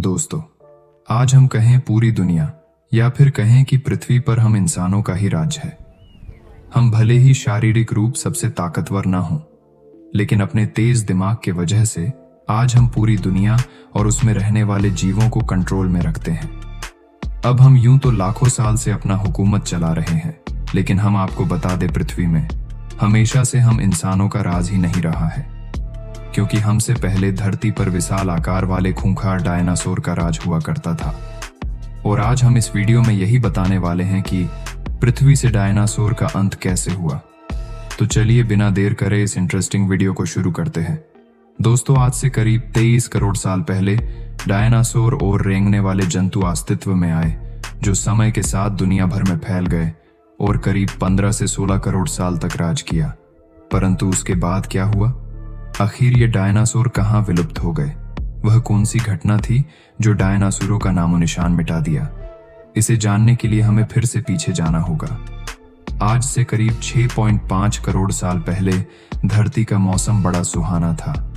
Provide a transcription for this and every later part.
दोस्तों, आज हम कहें पूरी दुनिया या फिर कहें कि पृथ्वी पर हम इंसानों का ही राज है। हम भले ही शारीरिक रूप सबसे ताकतवर ना हों, लेकिन अपने तेज दिमाग के वजह से आज हम पूरी दुनिया और उसमें रहने वाले जीवों को कंट्रोल में रखते हैं। अब हम यूं तो लाखों साल से अपना हुकूमत चला रहे हैं, लेकिन हम आपको बता दें, पृथ्वी में हमेशा से हम इंसानों का राज ही नहीं रहा है, क्योंकि हमसे पहले धरती पर विशाल आकार वाले खूंखार डायनासोर का राज हुआ करता था। और आज हम इस वीडियो में यही बताने वाले हैं कि पृथ्वी से डायनासोर का अंत कैसे हुआ। तो चलिए बिना देर करे इस इंटरेस्टिंग वीडियो को शुरू करते हैं। दोस्तों, आज से करीब 23 करोड़ साल पहले डायनासोर और रेंगने वाले जंतु अस्तित्व में आए, जो समय के साथ दुनिया भर में फैल गए और करीब 15 से 16 करोड़ साल तक राज किया। परंतु उसके बाद क्या हुआ? आखिर ये डायनासोर कहाँ विलुप्त हो गए? वह कौन सी घटना थी जो डायनासोरों का नामो निशान मिटा दिया? इसे जानने के लिए हमें फिर से पीछे जाना होगा। आज से करीब 6.5 करोड़ साल पहले धरती का मौसम बड़ा सुहाना था।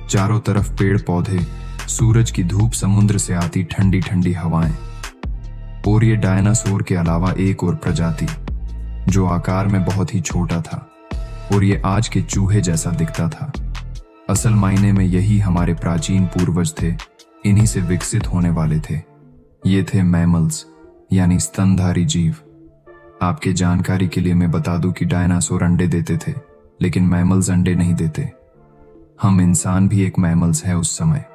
चारों तरफ पेड़ पौधे, सूरज की धूप, समुद्र से आती ठंडी ठंडी हवाएं। और ये डायनासोर के अलावा एक और प्रजाति जो आकार में बहुत ही छोटा था, और ये आज के चूहे जैसा दिखता था। असल मायने में यही हमारे प्राचीन पूर्वज थे, इन्हीं से विकसित होने वाले थे। ये थे मैमल्स, यानी स्तनधारी जीव। आपके जानकारी के लिए मैं बता दूं कि डायनासोर अंडे देते थे, लेकिन मैमल्स अंडे नहीं देते। हम इंसान भी एक मैमल्स है उस समय।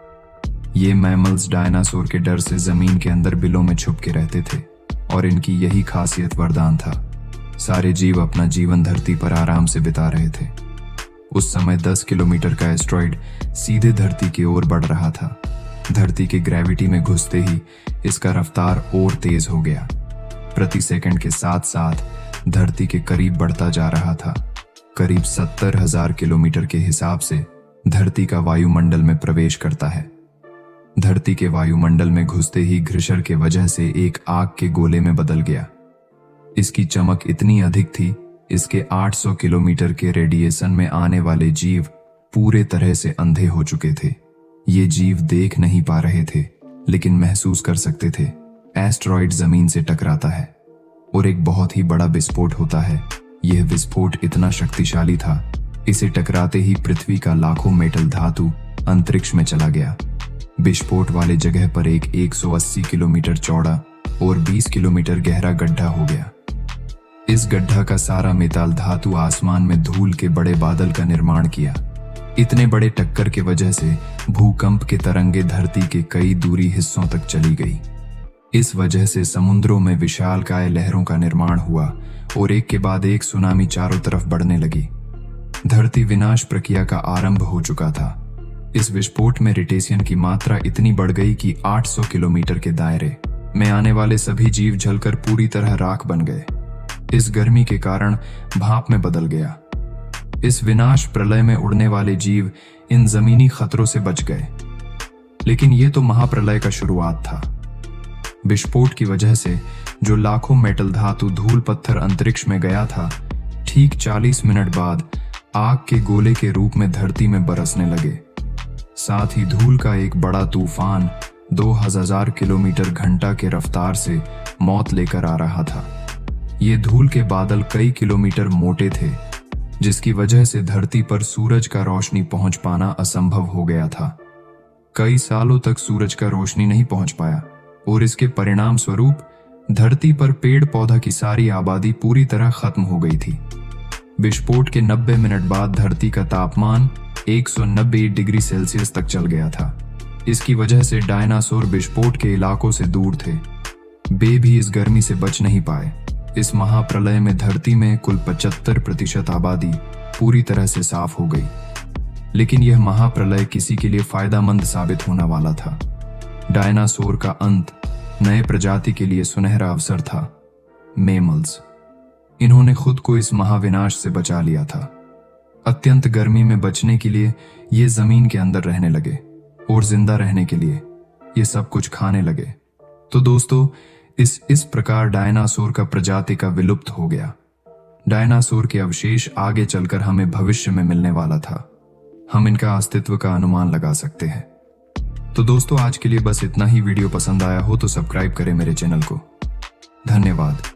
ये मैमल्स डायनासोर के डर से जमीन के अंदर बिलों में छुप के रहते थे, और इनकी यही खासियत वरदान था। सारे जीव अपना जीवन धरती पर आराम से बिता रहे थे। उस समय 10 किलोमीटर का एस्ट्रॉइड सीधे धरती की ओर बढ़ रहा था। धरती के ग्रेविटी में घुसते ही इसका रफ्तार और तेज हो गया। प्रति सेकंड के साथ साथ धरती के करीब बढ़ता जा रहा था। करीब 70,000 किलोमीटर के हिसाब से धरती का वायुमंडल में प्रवेश करता है। धरती के वायुमंडल में घुसते ही घृषण के वजह से एक आग के गोले में बदल गया। इसकी चमक इतनी अधिक थी, इसके 800 किलोमीटर के रेडिएशन में आने वाले जीव पूरे तरह से अंधे हो चुके थे। ये जीव देख नहीं पा रहे थे, लेकिन महसूस कर सकते थे। एस्टेरॉइड जमीन से टकराता है और एक बहुत ही बड़ा विस्फोट होता है। यह विस्फोट इतना शक्तिशाली था, इसे टकराते ही पृथ्वी का लाखों मेटल धातु अंतरिक्ष में चला गया। विस्फोट वाले जगह पर एक 180 किलोमीटर चौड़ा और 20 किलोमीटर गहरा गड्ढा हो गया। इस गड्ढा का सारा मेटल धातु आसमान में धूल के बड़े बादल का निर्माण किया। इतने बड़े टक्कर के वजह से भूकंप के तरंगे धरती के कई दूरी हिस्सों तक चली गई। इस वजह से समुद्रों में विशालकाय लहरों का निर्माण हुआ और एक के बाद एक सुनामी चारों तरफ बढ़ने लगी। धरती विनाश प्रक्रिया का आरंभ हो चुका था। इस विस्फोट में रेडिएशन की मात्रा इतनी बढ़ गई कि 800 किलोमीटर के दायरे में आने वाले सभी जीव जलकर पूरी तरह राख बन गए। इस गर्मी के कारण भाप में बदल गया। इस विनाश प्रलय में उड़ने वाले जीव इन जमीनी खतरों से बच गए। लेकिन यह तो महाप्रलय का शुरुआत था। विस्फोट की वजह से जो लाखों मेटल धातु धूल पत्थर अंतरिक्ष में गया था, ठीक 40 मिनट बाद आग के गोले के रूप में धरती में बरसने लगे। साथ ही धूल का एक बड़ा तूफान 2000 किलोमीटर घंटा के रफ्तार से मौत लेकर आ रहा था। ये धूल के बादल कई किलोमीटर मोटे थे, जिसकी वजह से धरती पर सूरज का रोशनी पहुंच पाना असंभव हो गया था। कई सालों तक सूरज का रोशनी नहीं पहुंच पाया, और इसके परिणाम स्वरूप धरती पर पेड़ पौधा की सारी आबादी पूरी तरह खत्म हो गई थी। विस्फोट के 90 मिनट बाद धरती का तापमान 190 डिग्री सेल्सियस तक चल गया था। इसकी वजह से डायनासोर विस्फोट के इलाकों से दूर थे। वे भी इस गर्मी से बच नहीं पाए। इस महाप्रलय में धरती में कुल 75% आबादी पूरी तरह से साफ हो गई। लेकिन यह महाप्रलय किसी के लिए फायदेमंद साबित होने वाला था। डायनासोर का अंत नए प्रजाति के लिए सुनहरा अवसर था, मैमल्स। इन्होंने खुद को इस महाविनाश से बचा लिया था। अत्यंत गर्मी में बचने के लिए ये जमीन के अंदर रहने लगे, और जिंदा रहने के लिए ये सब कुछ खाने लगे। तो दोस्तों, इस प्रकार डायनासोर का प्रजाति का विलुप्त हो गया। डायनासोर के अवशेष आगे चलकर हमें भविष्य में मिलने वाला था। हम इनका अस्तित्व का अनुमान लगा सकते हैं। तो दोस्तों आज के लिए बस इतना ही। वीडियो पसंद आया हो तो सब्सक्राइब करें मेरे चैनल को। धन्यवाद।